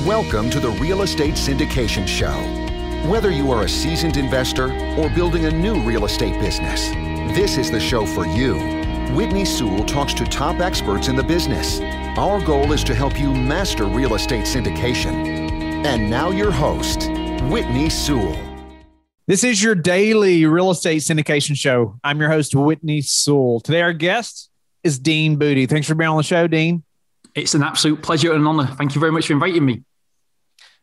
Welcome to the Real Estate Syndication Show. Whether you are a seasoned investor or building a new real estate business, this is the show for you. Whitney Sewell talks to top experts in the business. Our goal is to help you master real estate syndication. And now your host, Whitney Sewell. This is your daily real estate syndication show. I'm your host, Whitney Sewell. Today, our guest is Dean Booty. Thanks for being on the show, Dean. It's an absolute pleasure and an honor. Thank you very much for inviting me.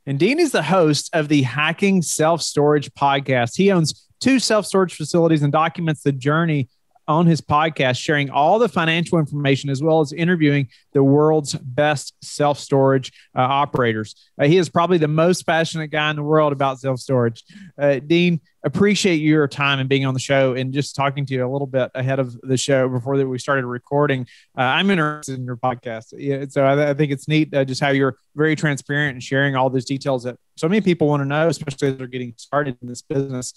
And Dean is the host of the Hacking Self-Storage podcast. He owns 2 self-storage facilities and documents the journey on his podcast, sharing all the financial information as well as interviewing the world's best self-storage operators. He is probably the most passionate guy in the world about self-storage. Dean, appreciate your time and being on the show and just talking to you a little bit ahead of the show before we started recording. I'm interested in your podcast. So I think it's neat just how you're very transparent and sharing all those details that so many people want to know, especially as they're getting started in this business.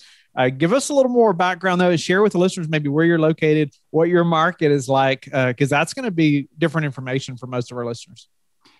Give us a little more background, though, and share with the listeners maybe where you're located, what your market is like, because that's going to be different information for most of our listeners.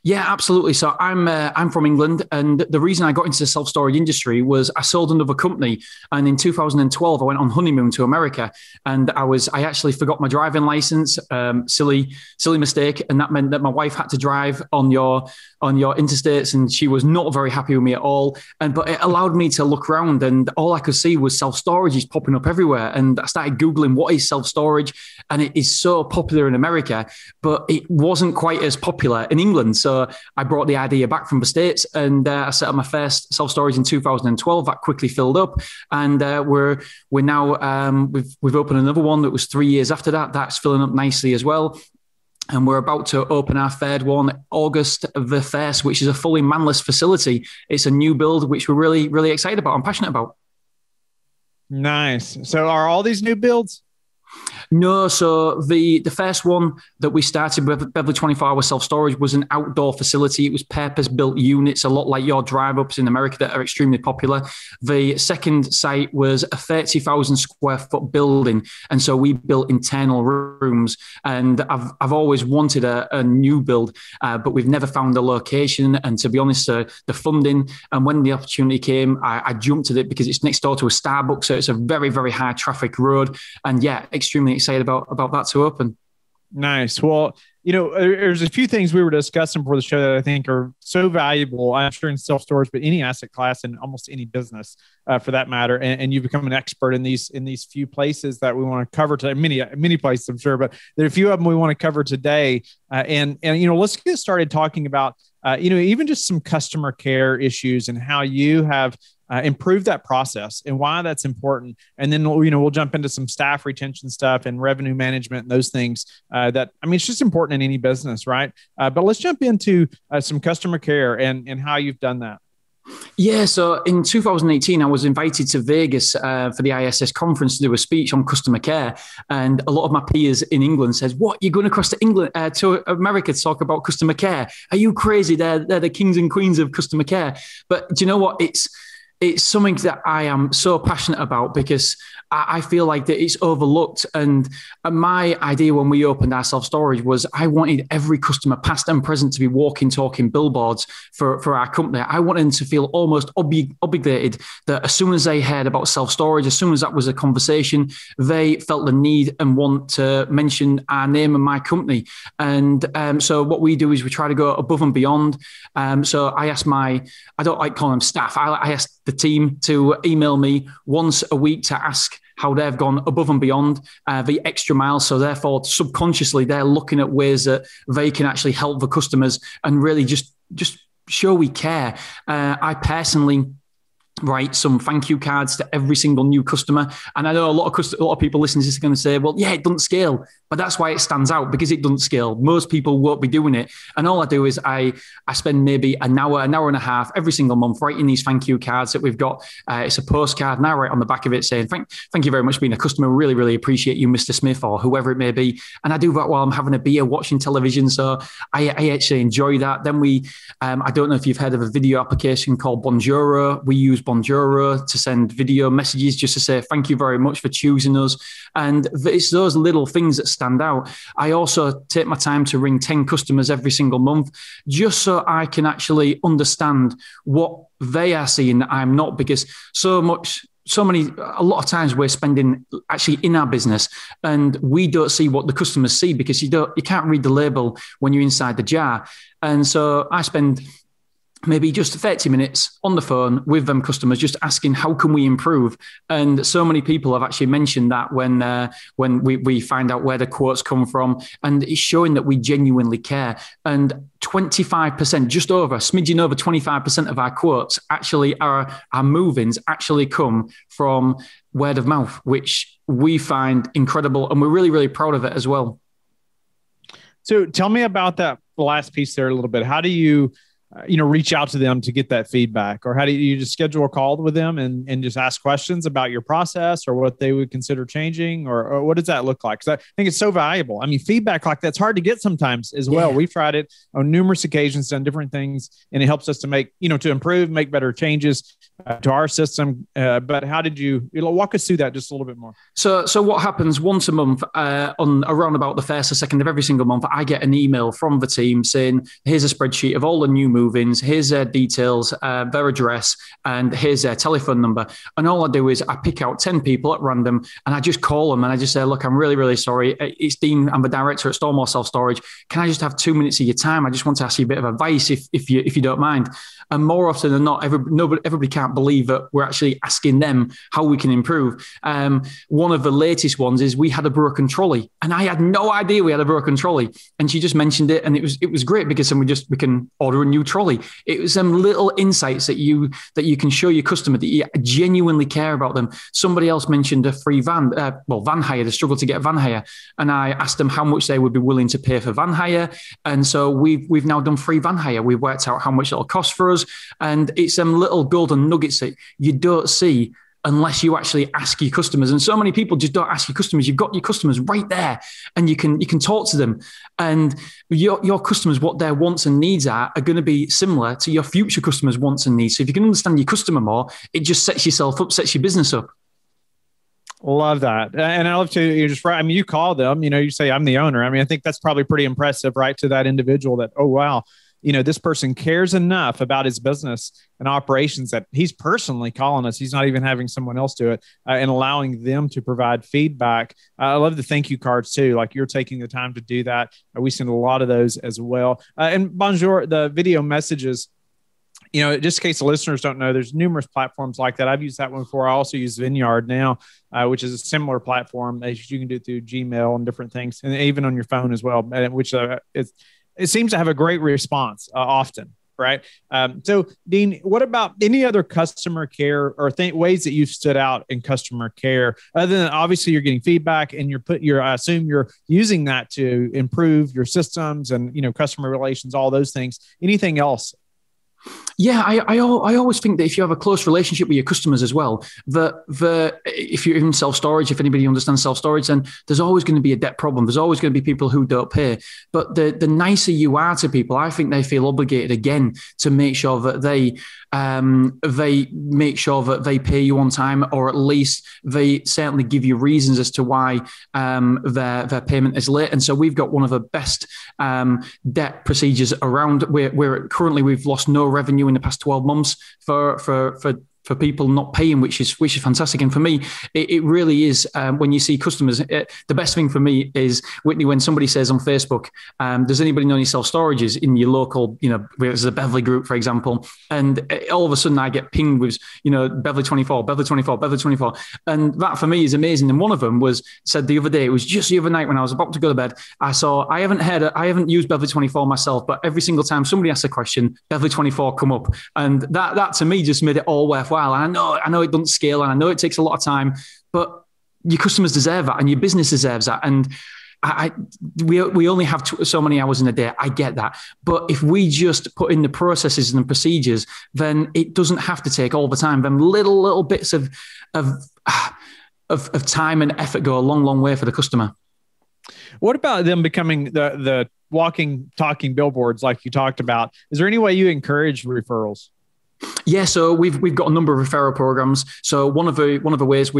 Yeah, absolutely. So I'm from England, and the reason I got into the self-storage industry was I sold another company, and in 2012 I went on honeymoon to America, and I actually forgot my driving license. Silly mistake, and that meant that my wife had to drive on your interstates, and she was not very happy with me at all. But it allowed me to look around, and all I could see was self-storage is popping up everywhere. And I started Googling what is self-storage, and it is so popular in America, but it wasn't quite as popular in England. So I brought the idea back from the States, and I set up my first self-storage in 2012. That quickly filled up, and we're now we've opened another one that was 3 years after that. That's filling up nicely as well. And we're about to open our third one August the 1st, which is a fully manless facility. It's a new build, which we're really, really excited about. I'm passionate about. Nice. So are all these new builds? No, so the first one that we started with, Beverly 24-hour self-storage, was an outdoor facility. It was purpose-built units, a lot like your drive-ups in America that are extremely popular. The second site was a 30,000 square foot building, and so we built internal rooms. And I've always wanted a new build, but we've never found a location. And to be honest, the funding, and when the opportunity came, I jumped at it because it's next door to a Starbucks, so it's a very, very high traffic road. And yeah, extremely excited about that to open. Nice. Well, there's a few things we were discussing before the show that I think are so valuable. I'm sure in self-storage, but any asset class and almost any business for that matter. And you've become an expert in these few places that we want to cover today. Many places, I'm sure, but there are a few of them we want to cover today. And let's get started talking about even just some customer care issues and how you have improve that process and why that's important. And then, we'll jump into some staff retention stuff and revenue management and those things it's just important in any business, right? But let's jump into some customer care and how you've done that. Yeah, so in 2018, I was invited to Vegas for the ISS conference to do a speech on customer care. And a lot of my peers in England says, "What, you're going across to England, to America to talk about customer care? Are you crazy? They're the kings and queens of customer care." But do you know what? It's something that I am so passionate about because I feel like that it's overlooked. And my idea when we opened our self-storage was I wanted every customer, past and present, to be walking, talking billboards for our company. I wanted them to feel almost obligated that as soon as they heard about self-storage, as soon as that was a conversation, they felt the need and want to mention our name and my company. And so what we do is we try to go above and beyond. So I ask I don't like calling them staff. I ask the team to email me once a week to ask how they've gone above and beyond the extra mile. So therefore, subconsciously, they're looking at ways that they can actually help the customers and really just show we care. I personally write some thank you cards to every single new customer. And I know a lot of people listening to this are going to say, well, yeah, it doesn't scale. But that's why it stands out, because it doesn't scale. Most people won't be doing it. And all I do is I spend maybe an hour and a half every single month writing these thank you cards that we've got. It's a postcard, and I write on the back of it saying, thank you very much for being a customer. Really, really appreciate you, Mr. Smith, or whoever it may be. And I do that while I'm having a beer, watching television. So I actually enjoy that. Then I don't know if you've heard of a video application called Bonjoro. We use Bonjoro to send video messages just to say, thank you very much for choosing us. And it's those little things that stand out. I also take my time to ring 10 customers every single month, just so I can actually understand what they are seeing that I'm not, because a lot of times we're spending actually in our business and we don't see what the customers see, because you can't read the label when you're inside the jar. And so I spend maybe just 30 minutes on the phone with them customers, just asking, how can we improve? And so many people have actually mentioned that when we find out where the quotes come from, and it's showing that we genuinely care. And 25%, just over, smidgen over 25% of our quotes actually our move-ins actually come from word of mouth, which we find incredible. And we're really, really proud of it as well. So tell me about that last piece there a little bit. How do you reach out to them to get that feedback? Or how do you just schedule a call with them and just ask questions about your process or what they would consider changing? Or what does that look like? Because I think it's so valuable. I mean, feedback like that's hard to get sometimes as well. We've tried it on numerous occasions, done different things, and it helps us to make, to improve, make better changes to our system. But how did you walk us through that just a little bit more? So what happens once a month, on around about the 1st or 2nd of every single month, I get an email from the team saying, here's a spreadsheet of all the new move-ins, here's their details, their address, and here's their telephone number. And all I do is I pick out 10 people at random and I just call them and I just say, look, I'm really, really sorry. It's Dean. I'm the director at Stormore Self-Storage. Can I just have 2 minutes of your time? I just want to ask you a bit of advice if you don't mind. And more often than not, everybody can't believe that we're actually asking them how we can improve. One of the latest ones is we had a broken trolley, and I had no idea we had a broken trolley. And she just mentioned it, and it was great because then we can order a new trolley. It was some little insights that you can show your customer that you genuinely care about them. Somebody else mentioned a free van hire. They struggle to get van hire, and I asked them how much they would be willing to pay for van hire. And so we've now done free van hire. We've worked out how much it'll cost for us. And it's some little golden nuggets that you don't see unless you actually ask your customers. And so many people just don't ask your customers. You've got your customers right there and you can talk to them. And your customers, what their wants and needs are going to be similar to your future customers' wants and needs. So if you can understand your customer more, it just sets yourself up, sets your business up. Love that. And I love to, you're just right. I mean, you call them, you say, I'm the owner. I mean, I think that's probably pretty impressive, right? To that individual that, oh, wow, this person cares enough about his business and operations that he's personally calling us. He's not even having someone else do it, and allowing them to provide feedback. I love the thank you cards too. Like you're taking the time to do that. We send a lot of those as well. And bonjour, the video messages, just in case the listeners don't know, there's numerous platforms like that. I've used that one before. I also use Vinyard now, which is a similar platform that you can do through Gmail and different things, and even on your phone as well, which it seems to have a great response often, right? So, Dean, what about any other customer care or ways that you've stood out in customer care, other than obviously you're getting feedback and I assume you're using that to improve your systems and, customer relations, all those things. Anything else? Yeah, I always think that if you have a close relationship with your customers as well, if you're in self-storage, if anybody understands self-storage, then there's always going to be a debt problem. There's always going to be people who don't pay. But the nicer you are to people, I think they feel obligated again to make sure that they make sure that they pay you on time, or at least they certainly give you reasons as to why their payment is late. And so we've got one of the best debt procedures around. We've lost no revenue in the past 12 months for people not paying, which is fantastic. And for me, it really is, when you see customers, the best thing for me is, Whitney, when somebody says on Facebook, does anybody know any self-storages in your local, there's a Beverly group, for example, and all of a sudden I get pinged with, Beverly 24, Beverly 24, Beverly 24. And that for me is amazing. And one of them said the other day, it was just the other night when I was about to go to bed, I haven't used Beverly 24 myself, but every single time somebody asks a question, Beverly 24 come up. And that to me just made it all worthwhile. And I know it doesn't scale, and I know it takes a lot of time, but your customers deserve that, and your business deserves that. And we only have so many hours in a day. I get that, but if we just put in the processes and the procedures, then it doesn't have to take all the time. Then little bits of time and effort go a long way for the customer. What about them becoming the walking, talking billboards like you talked about? Is there any way you encourage referrals? Yeah, so we've got a number of referral programs. So one of the ways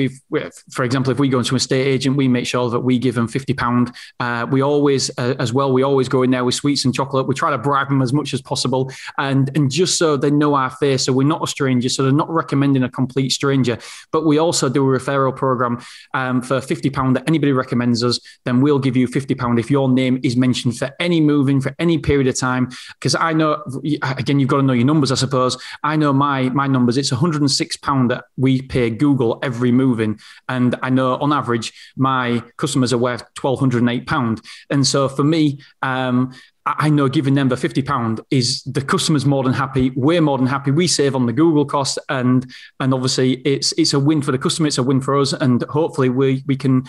for example, if we go into an estate agent, we make sure that we give them £50. We always go in there with sweets and chocolate. We try to bribe them as much as possible, and just so they know our face, so we're not a stranger, so they're not recommending a complete stranger. But we also do a referral program for £50 that anybody recommends us. Then we'll give you £50 if your name is mentioned for any moving for any period of time. Because I know, again, you've got to know your numbers, I suppose. I know my numbers. It's £106 that we pay Google every move-in. And I know on average, my customers are worth £1,208. And so for me, I know giving them the £50 is the customer's more than happy. We're more than happy. We save on the Google cost. And obviously it's a win for the customer. It's a win for us. And hopefully we can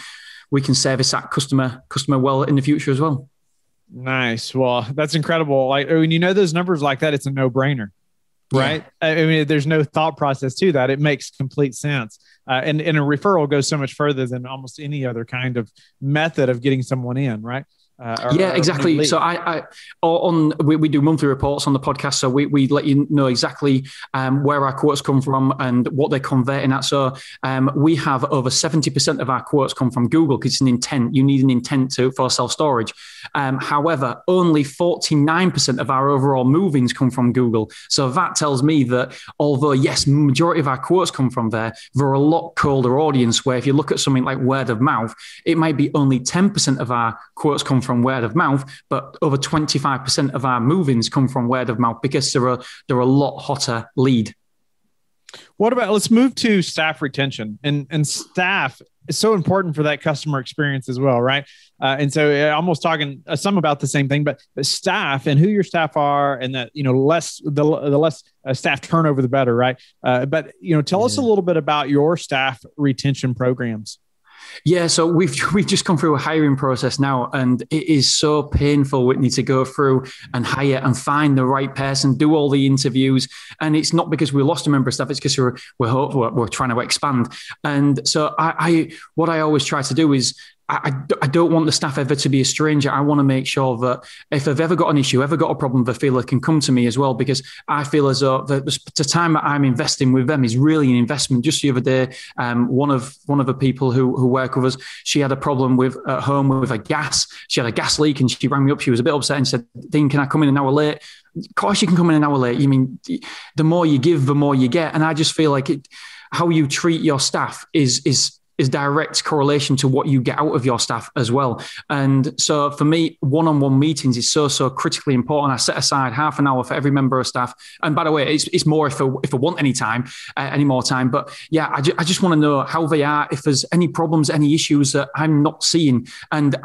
service that customer well in the future as well. Nice. Well, that's incredible. Like when you know those numbers like that, it's a no-brainer. Right. Yeah. I mean, there's no thought process to that. It makes complete sense. And a referral goes so much further than almost any other kind of method of getting someone in. Right. Exactly. So we do monthly reports on the podcast. So we let you know exactly where our quotes come from and what they're converting at. So we have over 70% of our quotes come from Google because it's an intent. You need an intent for self-storage. However, only 49% of our overall move-ins come from Google. So that tells me that although, yes, majority of our quotes come from there, they're a lot colder audience where if you look at something like word of mouth, it might be only 10% of our quotes come from word of mouth, but over 25% of our move-ins come from word of mouth because they're a lot hotter lead. What about, let's move to staff retention and staff is so important for that customer experience as well, right? And so almost talking some about the same thing, but staff and who your staff are and that, the less staff turnover, the better, right? But, tell us a little bit about your staff retention programs. Yeah, so we've just come through a hiring process now, and it is so painful, Whitney, to go through and hire and find the right person, do all the interviews, and it's not because we lost a member of staff; it's because we're trying to expand. And so, what I always try to do is I don't want the staff ever to be a stranger. I want to make sure that if they've ever got an issue, ever got a problem, they feel they can come to me as well, because I feel as though the time that I'm investing with them is really an investment. Just the other day, one of the people who work with us, she had a problem at home with a gas. She had a gas leak and she rang me up. She was a bit upset and said, "Dean, can I come in an hour late?" Of course you can come in an hour late. You mean, the more you give, the more you get. And I just feel like how you treat your staff is direct correlation to what you get out of your staff as well. And so for me, one-on-one meetings is so critically important. I set aside half an hour for every member of staff. And by the way, it's more if I want any more time. But yeah, I just want to know how they are, if there's any problems, any issues that I'm not seeing. And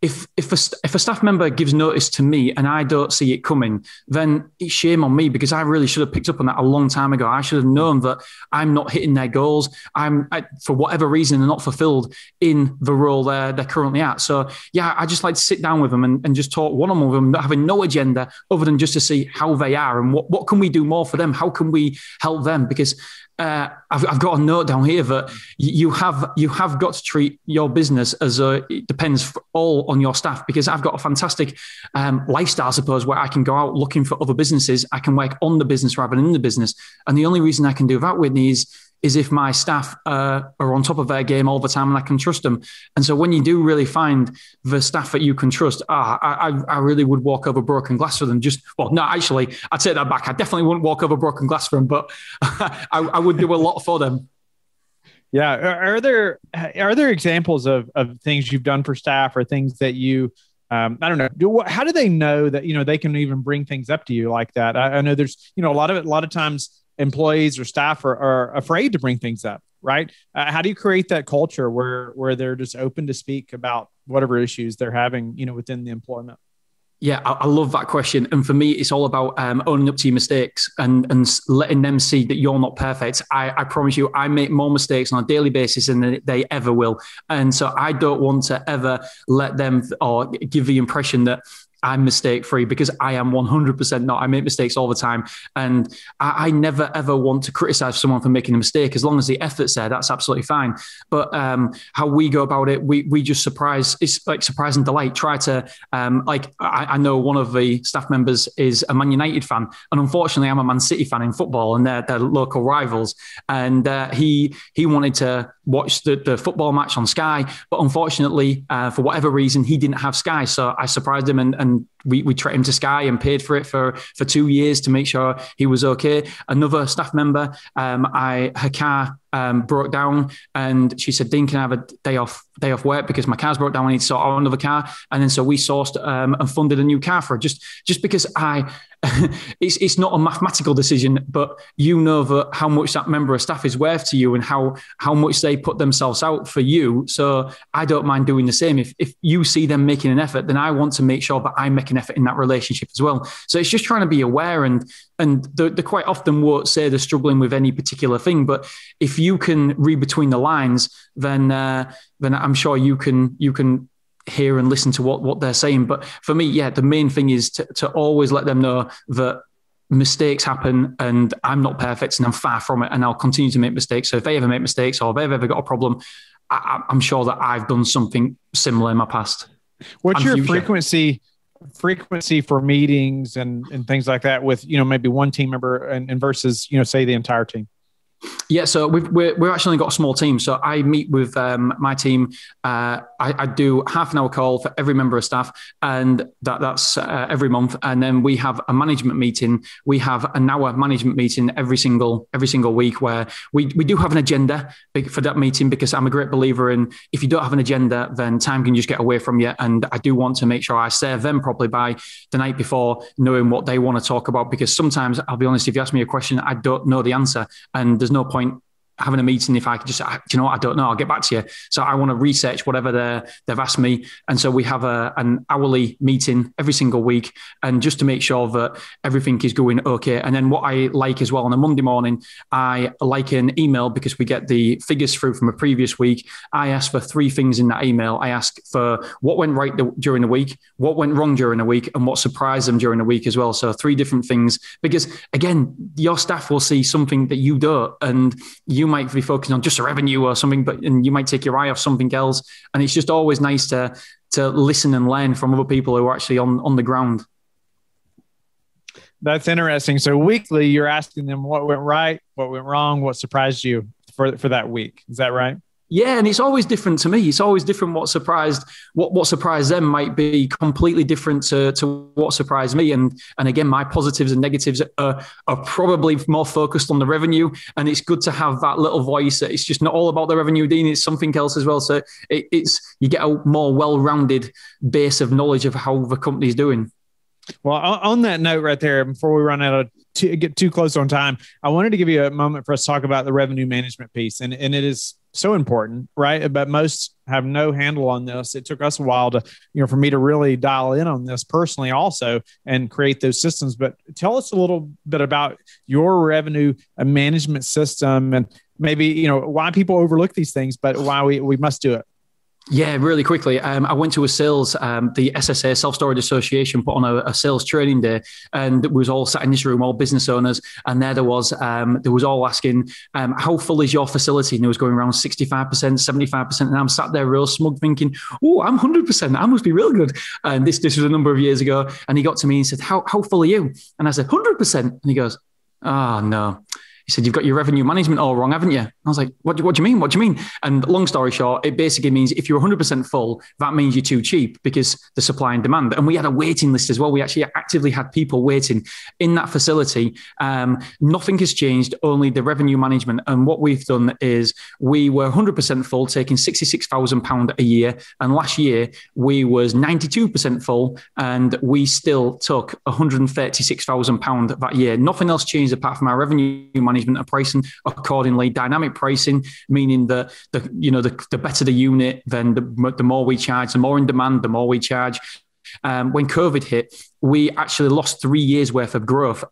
if a staff member gives notice to me and I don't see it coming, then it's shame on me, because I really should have picked up on that a long time ago. I should have known that I'm not hitting their goals. For whatever reason, are not fulfilled in the role they're currently at. So yeah, I just like to sit down with them and just talk one-on-one with them, not having no agenda other than just to see how they are and what can we do more for them? How can we help them? Because I've got a note down here that you have got to treat your business as it depends all on your staff, because I've got a fantastic lifestyle, I suppose, where I can go out looking for other businesses. I can work on the business rather than in the business. And the only reason I can do that, Whitney, is if my staff are on top of their game all the time and I can trust them. And so when you do really find the staff that you can trust, I really would walk over broken glass for them. Actually, I'd take that back. I definitely wouldn't walk over broken glass for them, but I would do a lot for them. Yeah. Are there examples of things you've done for staff or things that you, I don't know, how do they know that, they can even bring things up to you like that? I know there's, a lot of times employees or staff are afraid to bring things up, right? How do you create that culture where they're just open to speak about whatever issues they're having, within the employment? Yeah, I love that question. And for me, it's all about owning up to your mistakes and letting them see that you're not perfect. I promise you, I make more mistakes on a daily basis than they ever will. And so I don't want to ever let them or give the impression that I'm mistake free, because I am 100% not. I make mistakes all the time. And I never, ever want to criticize someone for making a mistake. As long as the effort's there, that's absolutely fine. But how we go about it, we just surprise. It's like surprise and delight. Try to, I know one of the staff members is a Man United fan. And unfortunately, I'm a Man City fan in football, and they're local rivals. And he wanted to watch the football match on Sky. But unfortunately, for whatever reason, he didn't have Sky. So I surprised him and we treated him to Sky and paid for it for 2 years to make sure he was okay. Another staff member, her car broke down, and she said, "Dean, can I have a day off work because my car's broke down? I need to sort out another car." And then so we sourced and funded a new car for her, just because it's not a mathematical decision, but you know that how much that member of staff is worth to you and how much they put themselves out for you. So I don't mind doing the same. If you see them making an effort, then I want to make sure that I make an effort in that relationship as well. So it's just trying to be aware, and they quite often won't say they're struggling with any particular thing, but if you can read between the lines, then I'm sure you can hear and listen to what they're saying. But for me, the main thing is to always let them know that mistakes happen, and I'm not perfect, and I'm far from it, and I'll continue to make mistakes. So if they ever make mistakes or if they've ever got a problem, I'm sure that I've done something similar in my past. What's your frequency for meetings and things like that with, maybe one team member and versus, say the entire team? Yeah, so we've actually got a small team. So I meet with my team. I do half an hour call for every member of staff, and that's every month. And then we have a management meeting. We have an hour management meeting every single week, where we do have an agenda for that meeting, because I'm a great believer in, if you don't have an agenda, then time can just get away from you. And I do want to make sure I serve them properly by the night before, knowing what they want to talk about. Because sometimes, I'll be honest, if you ask me a question, I don't know the answer, and there's no point having a meeting if I could just, do you know what, I don't know, I'll get back to you. So I want to research whatever they've asked me. And so we have an hourly meeting every single week, and just to make sure that everything is going okay. And then what I like as well, on a Monday morning, I like an email, because we get the figures through from a previous week. I ask for 3 things in that email. I ask for what went right during the week, what went wrong during the week, and what surprised them during the week as well. So 3 different things, because again, your staff will see something that you don't, and you might be focusing on just a revenue or something, and you might take your eye off something else. And it's just always nice to listen and learn from other people who are actually on the ground. That's interesting. So weekly, you're asking them what went right, what went wrong, what surprised you for that week. Is that right? Yeah, and it's always different to me. It's always different. What surprised them might be completely different to what surprised me. And again, my positives and negatives are probably more focused on the revenue. And it's good to have that little voice. It's just not all about the revenue, Dean. It's something else as well. So you get a more well-rounded base of knowledge of how the company's doing. Well, on that note right there, before we run out of get too close on time, I wanted to give you a moment for us to talk about the revenue management piece. And it is so important, right? But most have no handle on this. It took us a while to, for me to really dial in on this personally also and create those systems. But tell us a little bit about your revenue management system, and maybe, why people overlook these things, but why we must do it. Yeah, really quickly. I went to a sales, the SSA, Self-Storage Association, put on a sales training day, and we was all sat in this room, all business owners, and there was all asking, how full is your facility? And it was going around 65%, 75%. And I'm sat there real smug thinking, oh, I'm 100%. I must be real good. And this was a number of years ago. And he got to me and said, how full are you? And I said, 100%. And he goes, oh, no. He said, you've got your revenue management all wrong, haven't you? I was like, what do you mean? What do you mean? And long story short, it basically means if you're 100% full, that means you're too cheap, because the supply and demand. And we had a waiting list as well. We actually actively had people waiting in that facility. Nothing has changed, only the revenue management. And what we've done is we were 100% full, taking £66,000 a year. And last year we was 92% full, and we still took £136,000 that year. Nothing else changed apart from our revenue management and pricing accordingly. Dynamic pricing, meaning that the better the unit, then the more we charge. The more in demand, the more we charge. When COVID hit, we actually lost 3 years worth of growth,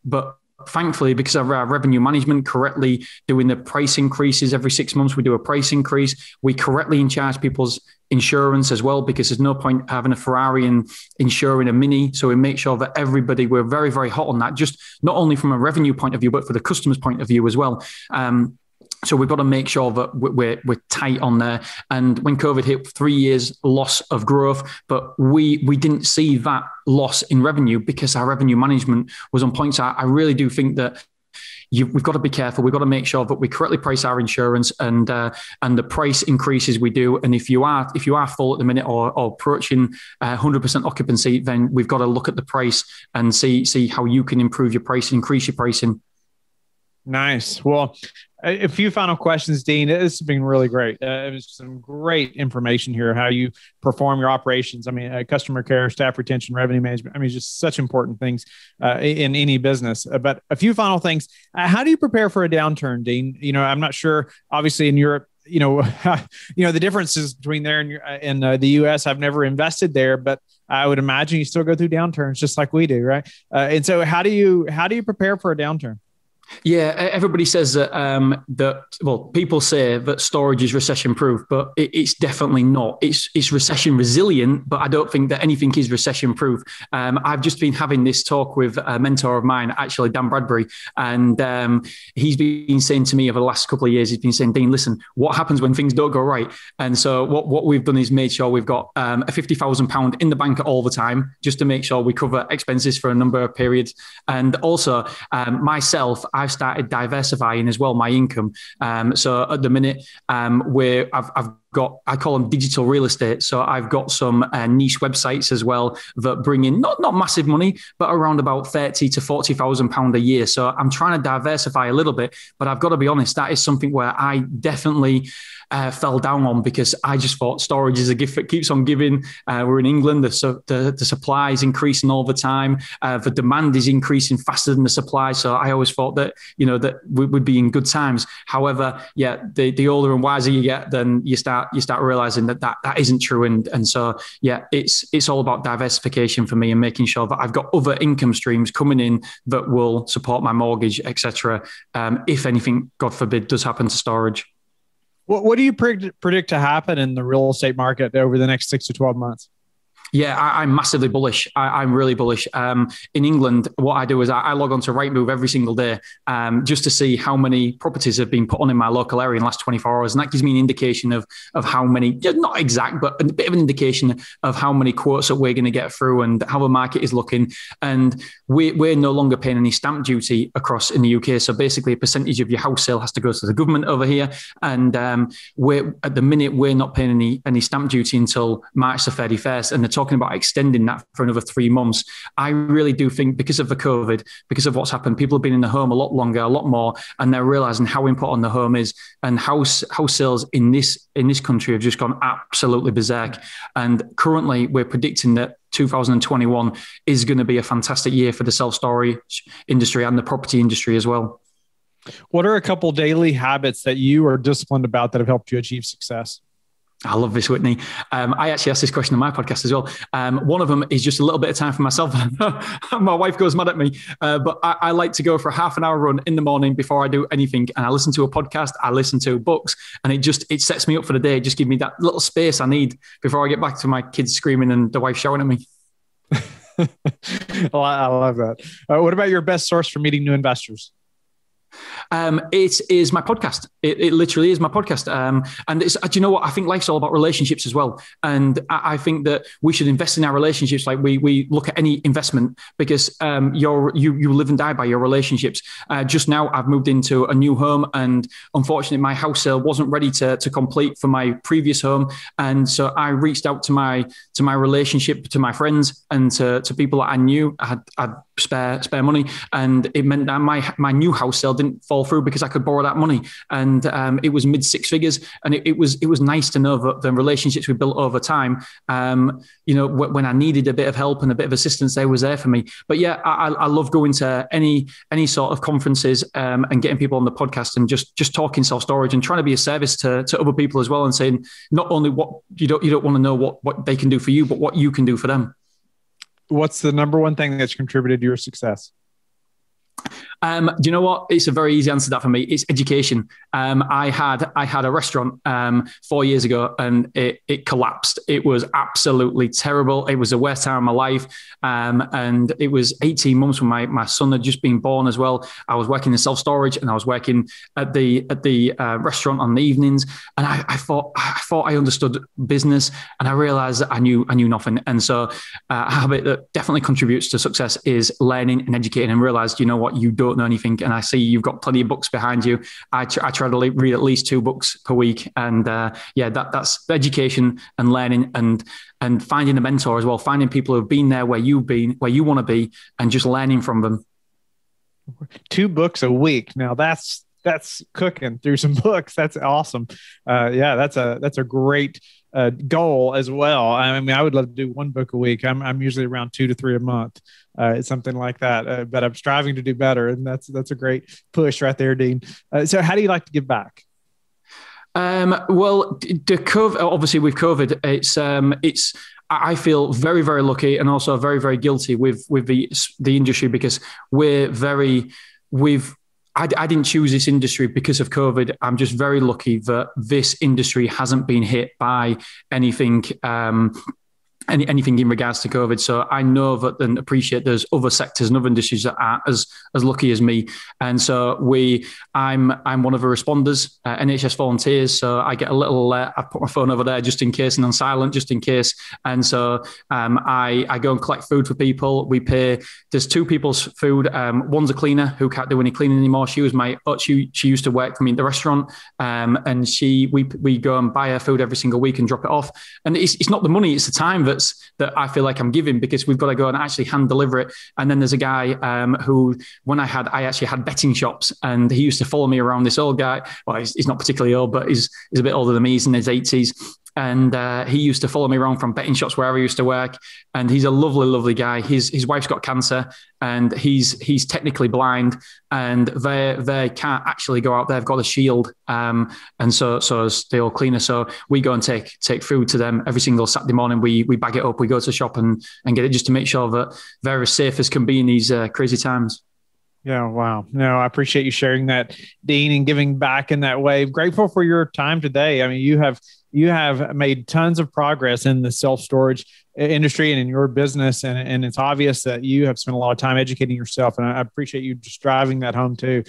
but thankfully, because of our revenue management correctly doing the price increases every 6 months, we do a price increase. We correctly in charge people's insurance as well, because there's no point having a Ferrari and insuring a Mini. So we make sure that we're very, very hot on that, just not only from a revenue point of view, but for the customer's point of view as well. So we've got to make sure that we're tight on there. And when COVID hit, 3 years loss of growth, but we didn't see that loss in revenue because our revenue management was on point. So I really do think that we've got to be careful. We've got to make sure that we correctly price our insurance and the price increases we do. And if you are full at the minute or approaching 100% occupancy, then we've got to look at the price and see how you can improve your price, increase your pricing. Nice. Well, a few final questions, Dean. This has been really great. It was some great information here, how you perform your operations. I mean, customer care, staff retention, revenue management. I mean, just such important things in any business. But a few final things. How do you prepare for a downturn, Dean? You know, I'm not sure, obviously in Europe, the differences between there and the US, I've never invested there, but I would imagine you still go through downturns just like we do. Right. And so how do you prepare for a downturn? Yeah, everybody says that, people say that storage is recession proof, but it's definitely not. It's recession resilient, but I don't think that anything is recession proof. I've just been having this talk with a mentor of mine, actually, Dan Bradbury, and he's been saying to me over the last couple of years, he's been saying, Dean, listen, what happens when things don't go right? And so what we've done is made sure we've got a £50,000 in the bank all the time, just to make sure we cover expenses for a number of periods. And also myself, I've started diversifying as well my income. So at the minute, I've got, I call them digital real estate. So I've got some niche websites as well that bring in not massive money, but around about £30,000 to £40,000 a year. So I'm trying to diversify a little bit, but I've got to be honest, that is something where I definitely fell down on, because I just thought storage is a gift that keeps on giving. We're in England, the supply is increasing all the time. The demand is increasing faster than the supply. So I always thought that, that we would be in good times. However, the older and wiser you get, then you start realizing that isn't true. And so, it's all about diversification for me and making sure that I've got other income streams coming in that will support my mortgage, etc. If anything, God forbid, does happen to storage. What do you predict to happen in the real estate market over the next 6 to 12 months? Yeah, I'm massively bullish. I'm really bullish. In England, what I do is I log on to Rightmove every single day just to see how many properties have been put on in my local area in the last 24 hours. And that gives me an indication of how many, not exact, but a bit of an indication of how many quotes that we're going to get through and how the market is looking. And we're no longer paying any stamp duty across in the UK. So basically a percentage of your house sale has to go to the government over here. And we're at the minute, we're not paying any stamp duty until March the 31st. And they're talking about extending that for another 3 months. I really do think because of the COVID, because of what's happened, people have been in the home a lot longer, a lot more, and they're realizing how important the home is. And house sales in this country have just gone absolutely berserk. And currently we're predicting that 2021 is going to be a fantastic year for the self-storage industry and the property industry as well. What are a couple daily habits that you are disciplined about that have helped you achieve success? I love this, Whitney. I actually asked this question on my podcast as well. One of them is just a little bit of time for myself. My wife goes mad at me, but I like to go for a half an hour run in the morning before I do anything. And I listen to a podcast, I listen to books, and it sets me up for the day. It just gives me that little space I need before I get back to my kids screaming and the wife shouting at me. Well, I love that. What about your best source for meeting new investors? It is my podcast. It literally is my podcast. And it's, do you know what? I think life's all about relationships as well. And I think that we should invest in our relationships like we look at any investment, because you live and die by your relationships. Just now I've moved into a new home, and unfortunately my house sale wasn't ready to complete for my previous home. And so I reached out to my relationship, to my friends, and to people that I knew I had spare money. And it meant that my new house sale didn't fall through because I could borrow that money. And it was mid six figures. And it was nice to know that the relationships we built over time, when I needed a bit of help and a bit of assistance, they was there for me. But yeah, I love going to any sort of conferences and getting people on the podcast and just talking self-storage and trying to be a service to other people as well, and saying not only what you don't want to know what they can do for you, but what you can do for them. What's the number one thing that's contributed to your success? Do you know what? It's a very easy answer to that for me. It's education. I had a restaurant 4 years ago, and it collapsed. It was absolutely terrible. It was the worst time of my life, and it was 18 months when my son had just been born as well. I was working in self-storage, and I was working at the restaurant on the evenings, and I thought I understood business, and I realized that I knew nothing. And so a habit that definitely contributes to success is learning and educating, and realize, you know what, you don't know anything. And I see you've got plenty of books behind you. I try to read at least 2 books per week. And that's education and learning, and finding a mentor as well, finding people who've been there where you've been, where you want to be, and just learning from them. 2 books a week. Now that's cooking through some books. That's awesome. That's a great goal as well. I mean, I would love to do 1 book a week. I'm usually around 2 to 3 a month. It's something like that, but I'm striving to do better. And that's a great push right there, Dean. So how do you like to give back? Well, the COVID, obviously with COVID, it's I feel very, very lucky, and also very, very guilty with the industry, because I didn't choose this industry because of COVID. I'm just very lucky that this industry hasn't been hit by anything anything in regards to COVID. So I know that and appreciate there's other sectors and other industries that aren't as lucky as me. And so I'm one of the responders, NHS volunteers. So I get a little, I put my phone over there just in case, and on silent just in case. And so I go and collect food for people. We pay, there's 2 people's food. One's a cleaner who can't do any cleaning anymore. She used to work for me at the restaurant. And we go and buy her food every single week and drop it off. And it's not the money, it's the time that I feel like I'm giving, because we've got to go and actually hand deliver it. And then there's a guy who, when I actually had betting shops, and he used to follow me around, this old guy. Well, he's not particularly old, but he's a bit older than me. He's in his 80s. And he used to follow me around from betting shops wherever he used to work. And he's a lovely, lovely guy. His wife's got cancer, and he's technically blind, and they can't actually go out there. They've got a shield. And so is the old cleaner. So we go and take food to them every single Saturday morning. We bag it up. We go to the shop and get it, just to make sure that they're as safe as can be in these crazy times. Yeah. Wow. No, I appreciate you sharing that, Dean, and giving back in that way. Grateful for your time today. I mean, you have made tons of progress in the self-storage industry and in your business. And it's obvious that you have spent a lot of time educating yourself. And I appreciate you just driving that home too.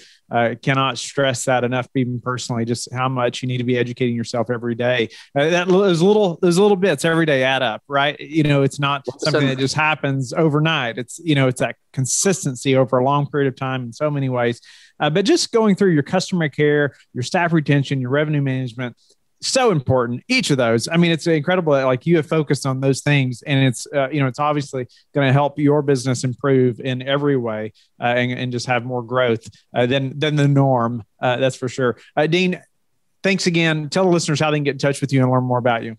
Cannot stress that enough, even personally, just how much you need to be educating yourself every day. Those little bits every day add up, right? It's not something that just happens overnight. It's that consistency over a long period of time in so many ways. But just going through your customer care, your staff retention, your revenue management, so important. Each of those. I mean, it's incredible that like you have focused on those things, and it's it's obviously going to help your business improve in every way and just have more growth than the norm. That's for sure. Dean, thanks again. Tell the listeners how they can get in touch with you and learn more about you.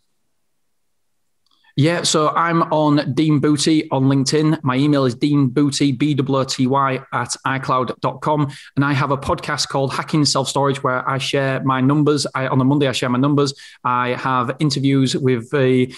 Yeah, so I'm on Dean Booty on LinkedIn. My email is deanbooty, BOOTY at iCloud.com. And I have a podcast called Hacking Self-Storage, where I share my numbers. On a Monday, I share my numbers. I have interviews with the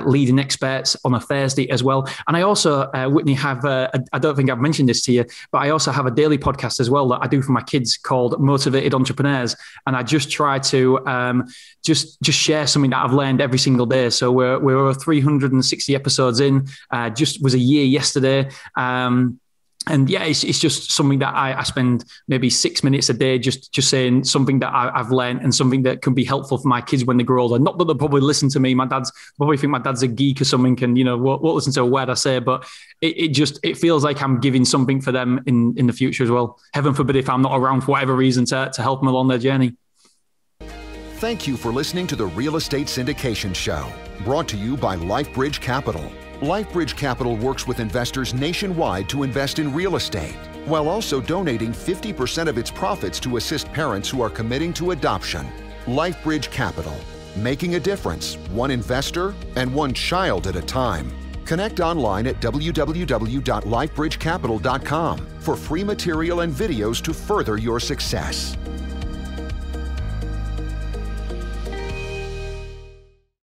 leading experts on a Thursday as well. And I also, Whitney, have, I don't think I've mentioned this to you, but I also have a daily podcast as well that I do for my kids called Motivated Entrepreneurs. And I just try to just share something that I've learned every single day. So we're over 360 episodes in, just was a year yesterday. And yeah, it's just something that I spend maybe 6 minutes a day just saying something that I've learned and something that can be helpful for my kids when they grow older. Not that they'll probably listen to me. My dad's probably think my dad's a geek or something and, won't listen to a word I say, but it feels like I'm giving something for them in the future as well. Heaven forbid if I'm not around for whatever reason to help them along their journey. Thank you for listening to the Real Estate Syndication Show, brought to you by LifeBridge Capital. LifeBridge Capital works with investors nationwide to invest in real estate, while also donating 50% of its profits to assist parents who are committing to adoption. LifeBridge Capital, making a difference, one investor and one child at a time. Connect online at www.lifebridgecapital.com for free material and videos to further your success.